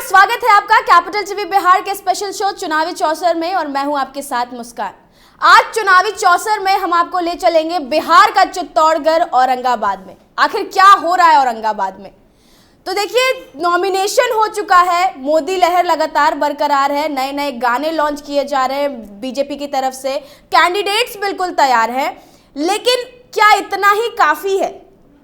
स्वागत है आपका कैपिटल टीवी बिहार के स्पेशल शो चुनावी चौसर में और मैं हूं आपके साथ मुस्कान। आज चुनावी चौसर में हम आपको ले चलेंगे बिहार का चित्तौड़गढ़ औरंगाबाद में। आखिर क्या हो रहा है औरंगाबाद में? तो देखिए, नॉमिनेशन हो चुका है, मोदी लहर लगातार बरकरार है, नए नए गाने लॉन्च किए जा रहे हैं बीजेपी की तरफ से, कैंडिडेट्स बिल्कुल तैयार हैं, लेकिन क्या इतना ही काफी है?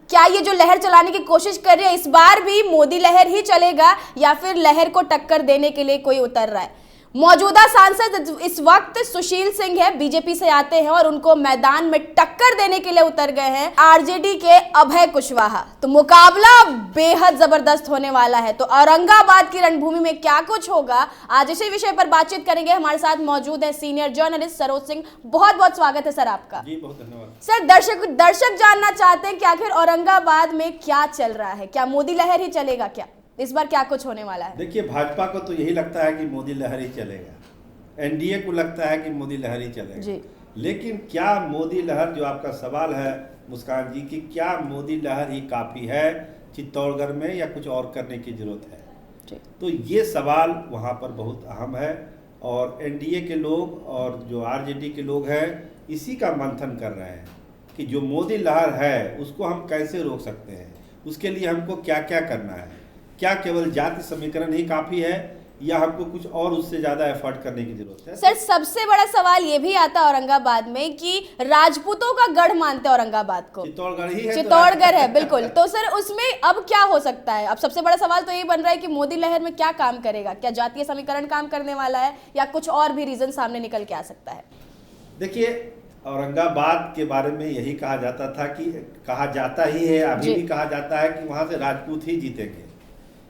क्या ये जो लहर चलाने की कोशिश कर रही है इस बार भी मोदी लहर ही चलेगा या फिर लहर को टक्कर देने के लिए कोई उतर रहा है? मौजूदा सांसद इस वक्त सुशील सिंह है, बीजेपी से आते हैं और उनको मैदान में टक्कर देने के लिए उतर गए हैं आरजेडी के अभय कुशवाहा। तो मुकाबला बेहद जबरदस्त होने वाला है। तो औरंगाबाद की रणभूमि में क्या कुछ होगा, आज इसी विषय पर बातचीत करेंगे। हमारे साथ मौजूद है सीनियर जर्नलिस्ट सरोज सिंह। बहुत बहुत स्वागत है सर आपका। जी बहुत धन्यवाद सर। दर्शक जानना चाहते हैं कि आखिर औरंगाबाद में क्या चल रहा है, क्या मोदी लहर ही चलेगा? क्या इस बार क्या कुछ होने वाला है? देखिए, भाजपा को तो यही लगता है कि मोदी लहर ही चलेगा, एनडीए को लगता है कि मोदी लहर ही चलेगा जी। लेकिन क्या मोदी लहर, जो आपका सवाल है मुस्कान जी, कि क्या मोदी लहर ही काफ़ी है चित्तौड़गढ़ में या कुछ और करने की जरूरत है जी। तो ये सवाल वहाँ पर बहुत अहम है और एनडीए के लोग और जो आरजेडी के लोग हैं इसी का मंथन कर रहे हैं कि जो मोदी लहर है उसको हम कैसे रोक सकते हैं, उसके लिए हमको क्या क्या करना है। क्या केवल जाति समीकरण ही काफी है या हमको कुछ और उससे ज्यादा एफर्ट करने की जरूरत है? सर, सबसे बड़ा सवाल ये भी आता है औरंगाबाद में कि राजपूतों का गढ़ मानते हैं औरंगाबाद को, चित्तौड़गढ़ ही है, चित्तौड़गढ़ है बिल्कुल। तो सर उसमें अब क्या हो सकता है? अब सबसे बड़ा सवाल तो ये बन रहा है कि मोदी लहर में क्या काम करेगा, क्या जातीय समीकरण काम करने वाला है या कुछ और भी रीजन सामने निकल के आ सकता है? देखिए, औरंगाबाद के बारे में यही कहा जाता था कि कहा जाता ही है, अभी भी कहा जाता है कि वहां से राजपूत ही जीतेंगे,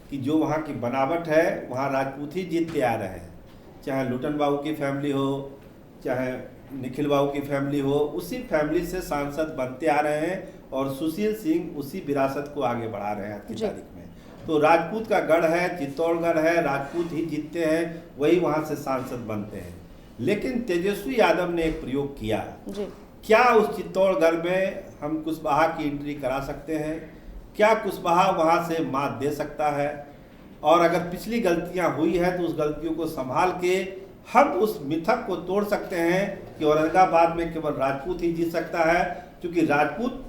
कि जो वहाँ की बनावट है वहाँ राजपूत ही जीत के आ रहे हैं। चाहे लुटन बाबू की फैमिली हो, चाहे निखिल बाबू की फैमिली हो, उसी फैमिली से सांसद बनते आ रहे हैं और सुशील सिंह उसी विरासत को आगे बढ़ा रहे हैं आज की तारीख में। तो राजपूत का गढ़ है, चित्तौड़गढ़ है, राजपूत ही जीतते हैं, वही वहाँ से सांसद बनते हैं। लेकिन तेजस्वी यादव ने एक प्रयोग किया जी। क्या उस चित्तौड़गढ़ में हम कुशवाहा की एंट्री करा सकते हैं? क्या कुशवाहा वहाँ से मात दे सकता है? और अगर पिछली गलतियाँ हुई है तो उस गलतियों को संभाल के हम उस मिथक को तोड़ सकते हैं कि औरंगाबाद में केवल राजपूत ही जीत सकता है, क्योंकि राजपूत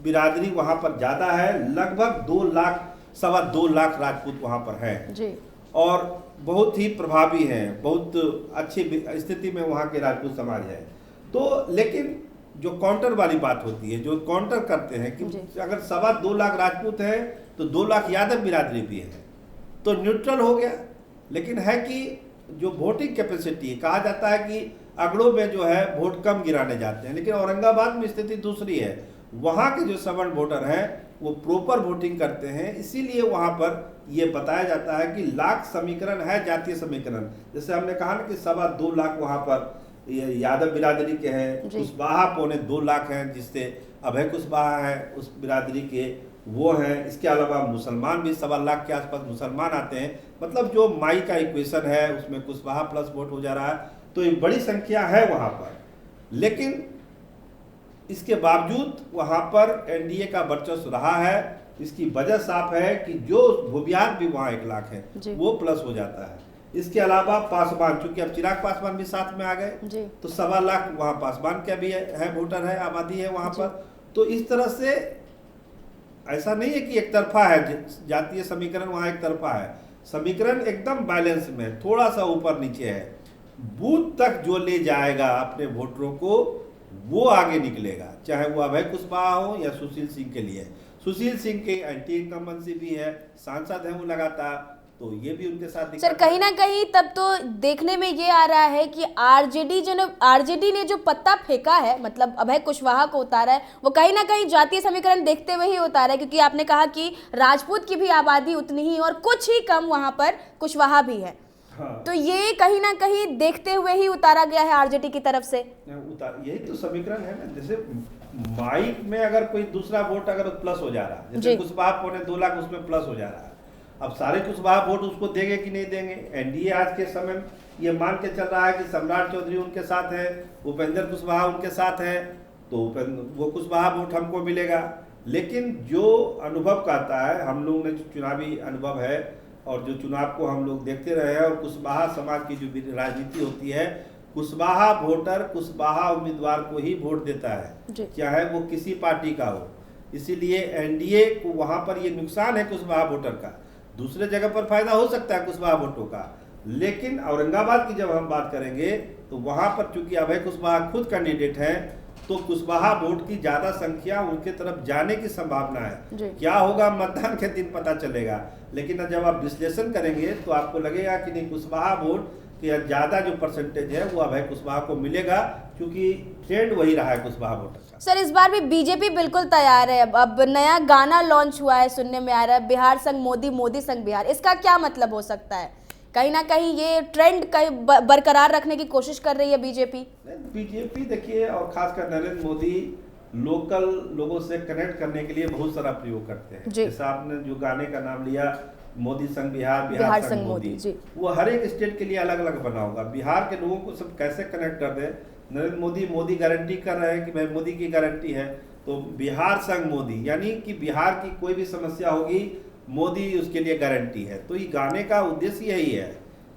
बिरादरी वहाँ पर ज़्यादा है, लगभग 2 लाख, 2.25 लाख राजपूत वहाँ पर हैं जी। और बहुत ही प्रभावी हैं, बहुत अच्छी स्थिति में वहाँ के राजपूत समाज है। तो लेकिन जो काउंटर वाली बात होती है, जो काउंटर करते हैं कि अगर 2.25 लाख राजपूत है तो 2 लाख यादव बिरादरी भी है, तो न्यूट्रल हो गया। लेकिन है कि जो वोटिंग कैपेसिटी है, कहा जाता है कि अगड़ों में जो है वोट कम गिराने जाते हैं, लेकिन औरंगाबाद में स्थिति दूसरी है। वहाँ के जो सवर्ण वोटर हैं वो प्रॉपर वोटिंग करते हैं, इसीलिए वहाँ पर ये बताया जाता है कि लाख समीकरण है, जातीय समीकरण। जैसे हमने कहा ना कि 2.25 लाख वहाँ पर यादव बिरादरी के हैं, कुशवाहा 2.25 लाख हैं, जिससे अभय कुशवाहा है उस बिरादरी के, वो हैं। इसके अलावा मुसलमान भी 2.25 लाख के आसपास मुसलमान आते हैं। मतलब जो माई का इक्वेशन है उसमें कुशवाहा प्लस वोट हो जा रहा है, तो एक बड़ी संख्या है वहाँ पर। लेकिन इसके बावजूद वहाँ पर एनडीए का वर्चस्व रहा है। इसकी वजह साफ है कि जो भूबियात भी वहाँ 1 लाख है वो प्लस हो जाता है। इसके अलावा पासवान, चूंकि अब चिराग पासवान भी साथ में आ गए, तो 2.25 लाख वहाँ पासवान का भी है वोटर है, आबादी है वहाँ पर। तो इस तरह से ऐसा नहीं है कि एक तरफा है, जातीय समीकरण वहाँ एक तरफा है। समीकरण एकदम बैलेंस में, थोड़ा सा ऊपर नीचे है। बूथ तक जो ले जाएगा अपने वोटरों को वो आगे निकलेगा, चाहे वो अभय कुशवाहा हो या सुशील सिंह के लिए। सुशील सिंह के एंटी इनकम्बेंसी भी है, सांसद है वो लगातार, तो ये भी उनके साथ सर कहीं ना कहीं तब तो देखने में ये आ रहा है कि आरजेडी ने जो पत्ता फेंका है, मतलब अभय कुशवाहा को उतारा है, वो कहीं ना कहीं जातीय समीकरण देखते हुए ही उतारा है, क्योंकि आपने कहा कि राजपूत की भी आबादी उतनी ही और कुछ ही कम वहां पर कुशवाहा भी है। हाँ। तो ये कहीं ना कहीं देखते हुए ही उतारा गया है आरजेडी की तरफ से। यही तो समीकरण है ना। जैसे माइक में अगर कोई दूसरा वोट अगर प्लस हो जा रहा है, जैसे कुशवाहा 2.25 लाख उसमें प्लस हो जा रहा है, अब सारे कुशवाहा वोट उसको देंगे कि नहीं देंगे? एनडीए आज के समय ये मान के चल रहा है कि सम्राट चौधरी उनके साथ है, उपेंद्र कुशवाहा उनके साथ है, तो वो कुशवाहा वोट हमको मिलेगा। लेकिन जो अनुभव कहता है, हम लोग ने जो चुनावी अनुभव है, और जो चुनाव को हम लोग देखते रहे हैं, और कुशवाहा समाज की जो राजनीति होती है, कुशवाहा वोटर कुशवाहा उम्मीदवार को ही वोट देता है, चाहे वो किसी पार्टी का हो। इसीलिए एनडीए को वहां पर ये नुकसान है कुशवाहा वोटर का। दूसरे जगह पर फायदा हो सकता है कुशवाहा वोटों का, लेकिन औरंगाबाद की जब हम बात करेंगे तो वहां पर चूंकि अभय कुशवाहा खुद कैंडिडेट हैं, तो कुशवाहा वोट की ज्यादा संख्या उनके तरफ जाने की संभावना है। क्या होगा मतदान के दिन पता चलेगा, लेकिन जब आप विश्लेषण करेंगे तो आपको लगेगा कि नहीं, कुशवाहा वोट कि ज्यादा जो परसेंटेज है वो अभय कुशवाहा को मिलेगा, क्योंकि ट्रेंड वही रहा है कुशवाहा वोटर का। सर, इस बार भी बीजेपी बिल्कुल तैयार है। अब नया गाना लॉन्च हुआ है, सुनने में आ रहा है बिहार संग मोदी, मोदी संग बिहार। इसका क्या मतलब हो सकता है? कहीं ना कहीं ये ट्रेंड बरकरार रखने की कोशिश कर रही है बीजेपी। बीजेपी देखिए, और खासकर नरेंद्र मोदी लोकल लोगों से कनेक्ट करने के लिए बहुत सारा प्रयोग करते हैं। जैसे आपने जो गाने का नाम लिया मोदी संग बिहार, बिहार संग मोदी, वो हर एक स्टेट के लिए अलग अलग बना होगा। बिहार के लोगों को सब कैसे कनेक्ट कर दे, नरेंद्र मोदी मोदी गारंटी कर रहे हैं कि भाई मोदी की गारंटी है, तो बिहार संग मोदी यानी कि बिहार की कोई भी समस्या होगी मोदी उसके लिए गारंटी है। तो ये गाने का उद्देश्य यही है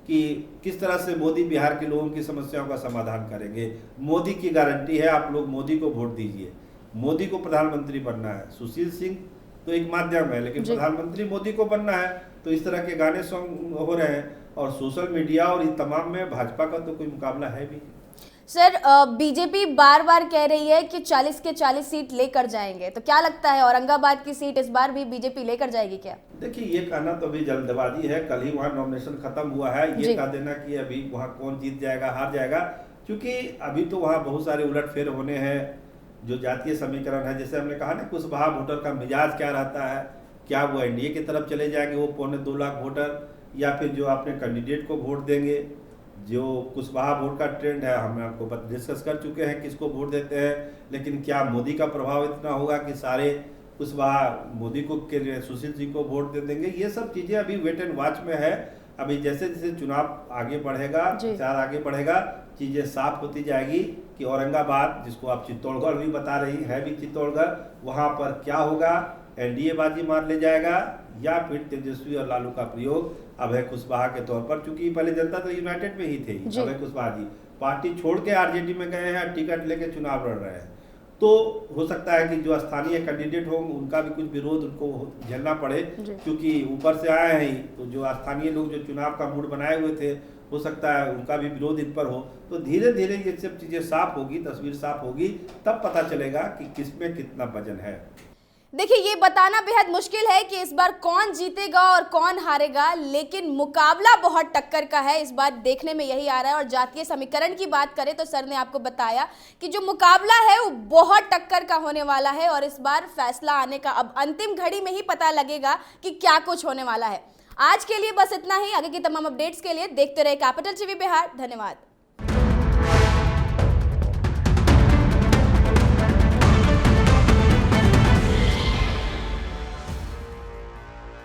कि किस तरह से मोदी बिहार के लोगों की समस्याओं का समाधान करेंगे। मोदी की गारंटी है, आप लोग मोदी को वोट दीजिए। मोदी को प्रधानमंत्री बनना है, सुशील सिंह तो एक माध्यम है, लेकिन प्रधानमंत्री मोदी को बनना है। तो इस तरह के गाने सॉन्ग हो रहे हैं, और सोशल मीडिया और इन तमाम में भाजपा का तो कोई मुकाबला है भी। सर, बीजेपी बार बार कह रही है कि 40 के 40 सीट लेकर जाएंगे, तो क्या लगता है औरंगाबाद की सीट इस बार भी बीजेपी लेकर जाएगी क्या? देखिए, ये कहना तो अभी जल्दबाजी है। कल ही वहाँ नॉमिनेशन खत्म हुआ है, ये कह देना कि अभी वहाँ कौन जीत जाएगा हार जाएगा, क्योंकि अभी तो वहाँ बहुत सारे उलटफेर होने हैं। जो जातीय समीकरण है, जैसे हमने कहा ना, कुशवाहा वोटर का मिजाज क्या रहता है, क्या वो एनडीए की तरफ चले जाएंगे वो 2.25 लाख वोटर, या फिर जो अपने कैंडिडेट को वोट देंगे। जो कुशवाहा वोट का ट्रेंड है हम आपको डिस्कस कर चुके हैं किसको वोट देते हैं, लेकिन क्या मोदी का प्रभाव इतना होगा कि सारे कुशवाहा मोदी को के सुशील सिंह को वोट दे देंगे? ये सब चीज़ें अभी वेट एंड वॉच में है। अभी जैसे जैसे चुनाव आगे बढ़ेगा, प्रचार आगे बढ़ेगा, चीज़ें साफ होती जाएगी कि औरंगाबाद, जिसको आप चित्तौड़गढ़ भी बता रही है भी चित्तौड़गढ़, वहाँ पर क्या होगा, एनडीए बाजी मार ले जाएगा या फिर तेजस्वी और लालू का प्रयोग अभय कुशवाहा के तौर पर, क्योंकि पहले जनता तो यूनाइटेड में ही थे अभय कुशवाहा जी, पार्टी छोड़ के आरजेडी में गए हैं, टिकट लेके चुनाव लड़ रहे हैं। तो हो सकता है कि जो स्थानीय कैंडिडेट हों उनका भी कुछ विरोध उनको झेलना पड़े, क्योंकि ऊपर से आए हैं, तो जो स्थानीय लोग जो चुनाव का मूड बनाए हुए थे, हो सकता है उनका भी विरोध इन पर हो। तो धीरे धीरे ये सब चीज़ें साफ होगी, तस्वीर साफ होगी, तब पता चलेगा कि किसमें कितना वजन है। देखिए, ये बताना बेहद मुश्किल है कि इस बार कौन जीतेगा और कौन हारेगा, लेकिन मुकाबला बहुत टक्कर का है। इस बार देखने में यही आ रहा है। और जातीय समीकरण की बात करें तो सर ने आपको बताया कि जो मुकाबला है वो बहुत टक्कर का होने वाला है, और इस बार फैसला आने का अब अंतिम घड़ी में ही पता लगेगा कि क्या कुछ होने वाला है। आज के लिए बस इतना ही। आगे की तमाम अपडेट्स के लिए देखते रहे कैपिटल टीवी बिहार। धन्यवाद।